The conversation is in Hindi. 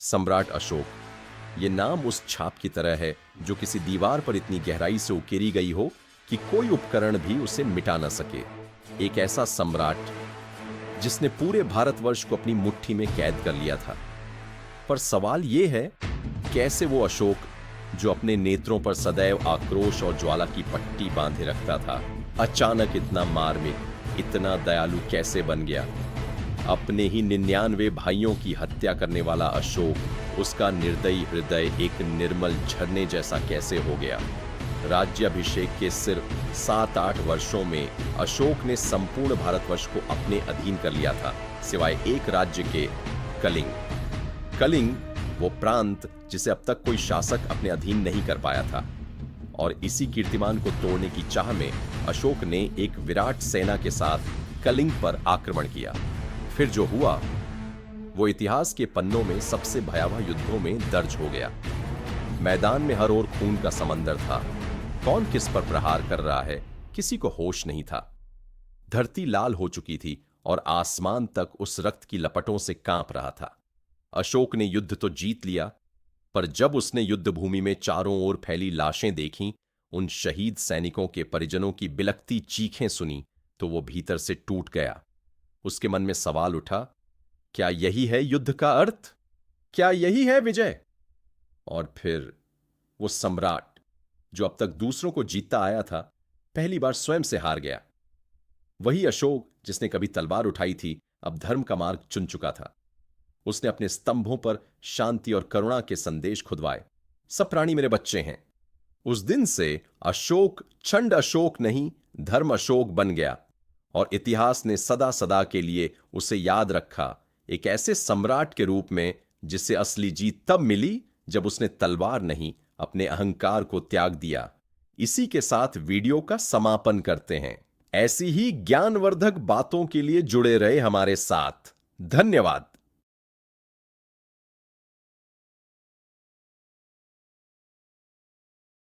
सम्राट अशोक। ये नाम उस छाप की तरह है जो किसी दीवार पर इतनी गहराई से उकेरी गई हो कि कोई उपकरण भी उसे मिटा न सके। एक ऐसा सम्राट जिसने पूरे भारतवर्ष को अपनी मुट्ठी में कैद कर लिया था। पर सवाल यह है, कैसे वो अशोक जो अपने नेत्रों पर सदैव आक्रोश और ज्वाला की पट्टी बांधे रखता था, अचानक इतना मार्मिक, इतना दयालु कैसे बन गया? अपने ही 99 भाइयों की हत्या करने वाला अशोक, उसका निर्दयी हृदय एक निर्मल झरने जैसा कैसे हो गया? राज्याभिषेक के सिर्फ 7-8 वर्षों में अशोक ने संपूर्ण भारतवर्ष को अपने अधीन कर लिया था, सिवाय एक राज्य के, कलिंग। कलिंग वो प्रांत जिसे अब तक कोई शासक अपने अधीन नहीं कर पाया था। और इसी कीर्तिमान को तोड़ने की चाह में अशोक ने एक विराट सेना के साथ कलिंग पर आक्रमण किया। फिर जो हुआ वो इतिहास के पन्नों में सबसे भयावह युद्धों में दर्ज हो गया। मैदान में हर ओर खून का समंदर था। कौन किस पर प्रहार कर रहा है, किसी को होश नहीं था। धरती लाल हो चुकी थी और आसमान तक उस रक्त की लपटों से कांप रहा था। अशोक ने युद्ध तो जीत लिया, पर जब उसने युद्ध भूमि में चारों ओर फैली लाशें देखीं, उन शहीद सैनिकों के परिजनों की बिलखती चीखें सुनी, तो वो भीतर से टूट गया। उसके मन में सवाल उठा, क्या यही है युद्ध का अर्थ? क्या यही है विजय? और फिर वो सम्राट जो अब तक दूसरों को जीतता आया था, पहली बार स्वयं से हार गया। वही अशोक जिसने कभी तलवार उठाई थी, अब धर्म का मार्ग चुन चुका था। उसने अपने स्तंभों पर शांति और करुणा के संदेश खुदवाए, सब प्राणी मेरे बच्चे हैं। उस दिन से अशोक चंड अशोक नहीं, धर्म अशोक बन गया, और इतिहास ने सदा सदा के लिए उसे याद रखा, एक ऐसे सम्राट के रूप में जिसे असली जीत तब मिली जब उसने तलवार नहीं, अपने अहंकार को त्याग दिया। इसी के साथ वीडियो का समापन करते हैं। ऐसी ही ज्ञानवर्धक बातों के लिए जुड़े रहे हमारे साथ। धन्यवाद।